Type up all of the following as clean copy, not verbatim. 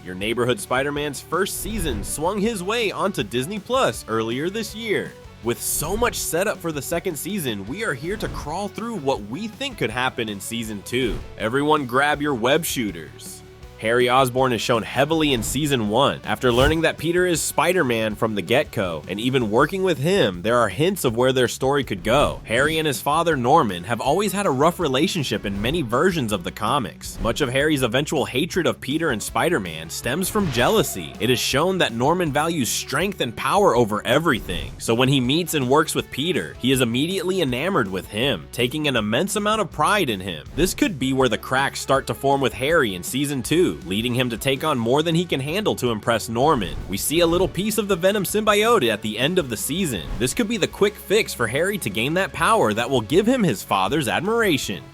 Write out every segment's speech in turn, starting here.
Your neighborhood Spider-Man's first season swung his way onto Disney Plus earlier this year. With so much setup for the second season, we are here to crawl through what we think could happen in season 2. Everyone grab your web shooters. Harry Osborn is shown heavily in season 1. After learning that Peter is Spider-Man from the get-go, and even working with him, there are hints of where their story could go. Harry and his father Norman have always had a rough relationship in many versions of the comics. Much of Harry's eventual hatred of Peter and Spider-Man stems from jealousy. It is shown that Norman values strength and power over everything, so when he meets and works with Peter, he is immediately enamored with him, taking an immense amount of pride in him. This could be where the cracks start to form with Harry in season 2, leading him to take on more than he can handle to impress Norman. We see a little piece of the Venom symbiote at the end of the season. This could be the quick fix for Harry to gain that power that will give him his father's admiration.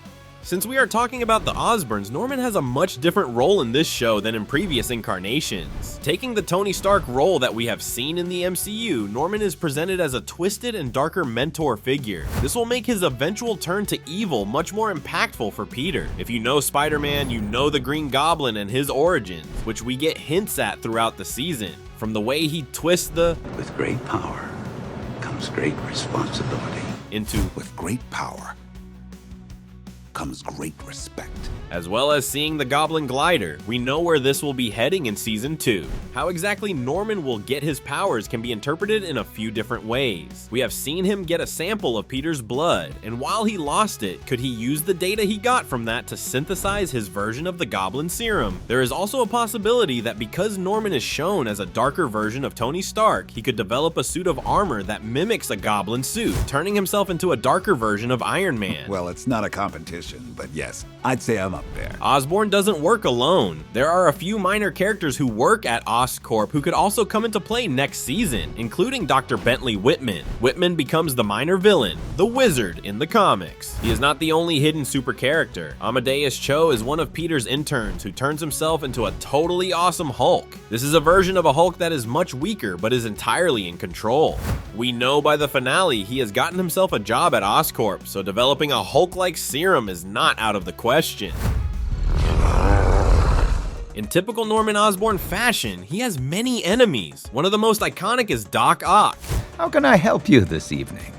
Since we are talking about the Osborns, Norman has a much different role in this show than in previous incarnations. Taking the Tony Stark role that we have seen in the MCU, Norman is presented as a twisted and darker mentor figure. This will make his eventual turn to evil much more impactful for Peter. If you know Spider-Man, you know the Green Goblin and his origins, which we get hints at throughout the season. From the way he twists the "With great power comes great responsibility" into "With great power comes great respect," as well as seeing the Goblin Glider, we know where this will be heading in season 2. How exactly Norman will get his powers can be interpreted in a few different ways. We have seen him get a sample of Peter's blood, and while he lost it, could he use the data he got from that to synthesize his version of the Goblin Serum? There is also a possibility that because Norman is shown as a darker version of Tony Stark, he could develop a suit of armor that mimics a Goblin suit, turning himself into a darker version of Iron Man. Well, it's not a competition, but yes, I'd say I'm up there. Osborn doesn't work alone. There are a few minor characters who work at Oscorp who could also come into play next season, including Dr. Bentley Whitman. Whitman becomes the minor villain, the Wizard in the comics. He is not the only hidden super character. Amadeus Cho is one of Peter's interns who turns himself into a totally awesome Hulk. This is a version of a Hulk that is much weaker but is entirely in control. We know by the finale he has gotten himself a job at Oscorp, so developing a Hulk-like serum is not out of the question. In typical Norman Osborn fashion, he has many enemies. One of the most iconic is Doc Ock. How can I help you this evening?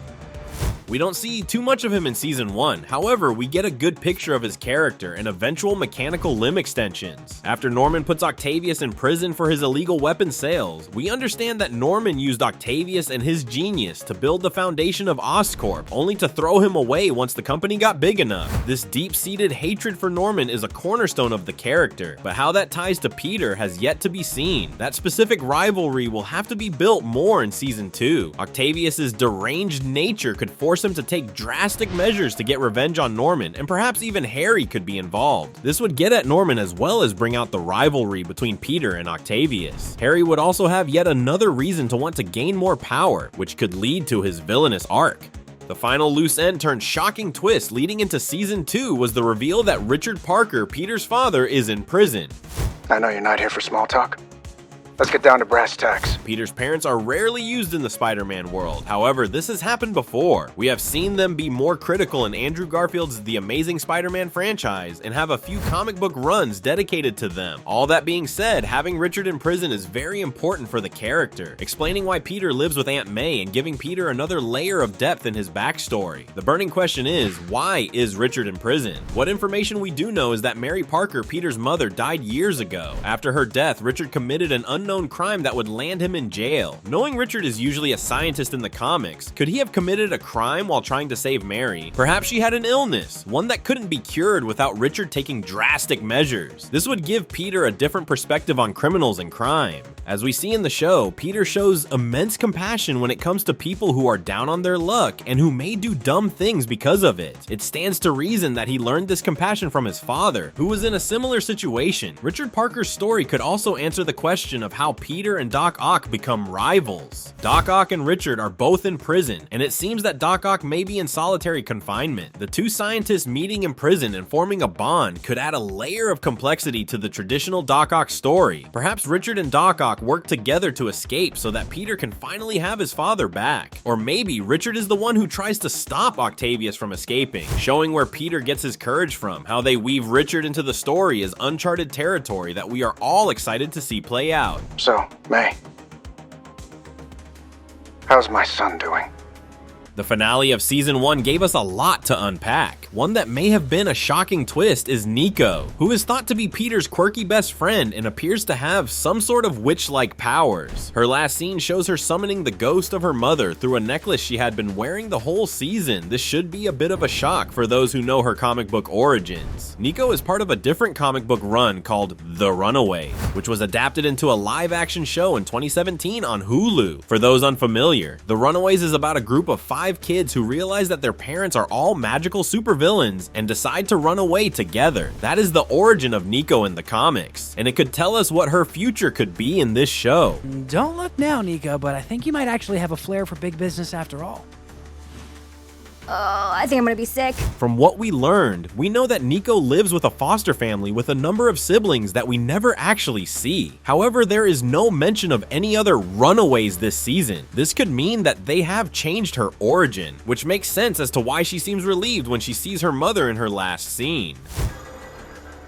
We don't see too much of him in season 1, however, we get a good picture of his character and eventual mechanical limb extensions. After Norman puts Octavius in prison for his illegal weapon sales, we understand that Norman used Octavius and his genius to build the foundation of Oscorp, only to throw him away once the company got big enough. This deep-seated hatred for Norman is a cornerstone of the character, but how that ties to Peter has yet to be seen. That specific rivalry will have to be built more in season 2. Octavius's deranged nature could force him to take drastic measures to get revenge on Norman, and perhaps even Harry could be involved. This would get at Norman as well as bring out the rivalry between Peter and Octavius. Harry would also have yet another reason to want to gain more power, which could lead to his villainous arc. The final loose end turned shocking twist leading into season 2 was the reveal that Richard Parker, Peter's father, is in prison. I know you're not here for small talk. Let's get down to brass tacks. Peter's parents are rarely used in the Spider-Man world. However, this has happened before. We have seen them be more critical in Andrew Garfield's The Amazing Spider-Man franchise and have a few comic book runs dedicated to them. All that being said, having Richard in prison is very important for the character, explaining why Peter lives with Aunt May and giving Peter another layer of depth in his backstory. The burning question is, why is Richard in prison? What information we do know is that Mary Parker, Peter's mother, died years ago. After her death, Richard committed an unknown crime that would land him in jail. Knowing Richard is usually a scientist in the comics, could he have committed a crime while trying to save Mary? Perhaps she had an illness, one that couldn't be cured without Richard taking drastic measures. This would give Peter a different perspective on criminals and crime. As we see in the show, Peter shows immense compassion when it comes to people who are down on their luck and who may do dumb things because of it. It stands to reason that he learned this compassion from his father, who was in a similar situation. Richard Parker's story could also answer the question of how Peter and Doc Ock Ock become rivals. Doc Ock and Richard are both in prison, and it seems that Doc Ock may be in solitary confinement. The two scientists meeting in prison and forming a bond could add a layer of complexity to the traditional Doc Ock story. Perhaps Richard and Doc Ock work together to escape so that Peter can finally have his father back. Or maybe Richard is the one who tries to stop Octavius from escaping, showing where Peter gets his courage from. How they weave Richard into the story is uncharted territory that we are all excited to see play out. So, May, how's my son doing? The finale of Season 1 gave us a lot to unpack. One that may have been a shocking twist is Nico, who is thought to be Peter's quirky best friend and appears to have some sort of witch-like powers. Her last scene shows her summoning the ghost of her mother through a necklace she had been wearing the whole season. This should be a bit of a shock for those who know her comic book origins. Nico is part of a different comic book run called The Runaway, which was adapted into a live-action show in 2017 on Hulu. For those unfamiliar, The Runaways is about a group of 5 kids who realize that their parents are all magical supervillains and decide to run away together. That is the origin of Nico in the comics, and it could tell us what her future could be in this show. Don't look now, Nico, but I think you might actually have a flair for big business after all. I think I'm gonna be sick. From what we learned, we know that Nico lives with a foster family with a number of siblings that we never actually see. However, there is no mention of any other runaways this season. This could mean that they have changed her origin, which makes sense as to why she seems relieved when she sees her mother in her last scene.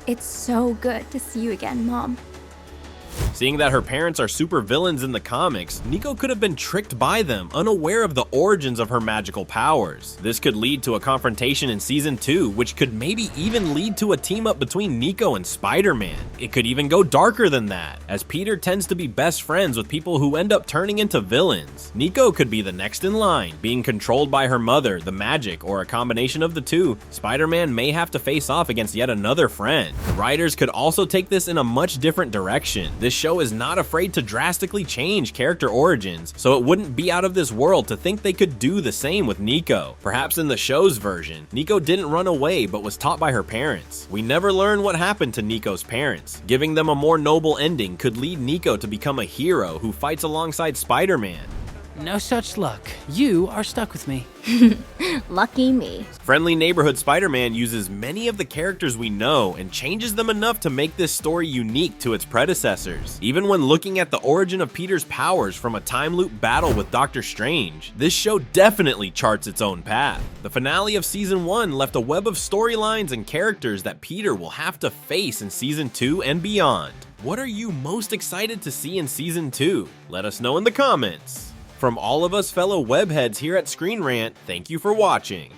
It's so good to see you again, Mom. Seeing that her parents are super villains in the comics, Nico could have been tricked by them, unaware of the origins of her magical powers. This could lead to a confrontation in Season 2, which could maybe even lead to a team up between Nico and Spider-Man. It could even go darker than that, as Peter tends to be best friends with people who end up turning into villains. Nico could be the next in line, being controlled by her mother, the magic, or a combination of the two. Spider-Man may have to face off against yet another friend. The writers could also take this in a much different direction. This show is not afraid to drastically change character origins, so it wouldn't be out of this world to think they could do the same with Nico. Perhaps in the show's version, Nico didn't run away but was taught by her parents. We never learn what happened to Nico's parents. Giving them a more noble ending could lead Nico to become a hero who fights alongside Spider-Man. No such luck. You are stuck with me. Lucky me. Friendly Neighborhood Spider-Man uses many of the characters we know and changes them enough to make this story unique to its predecessors. Even when looking at the origin of Peter's powers from a time loop battle with Doctor Strange, this show definitely charts its own path. The finale of Season 1 left a web of storylines and characters that Peter will have to face in Season 2 and beyond. What are you most excited to see in Season 2? Let us know in the comments. From all of us fellow webheads here at ScreenRant, thank you for watching.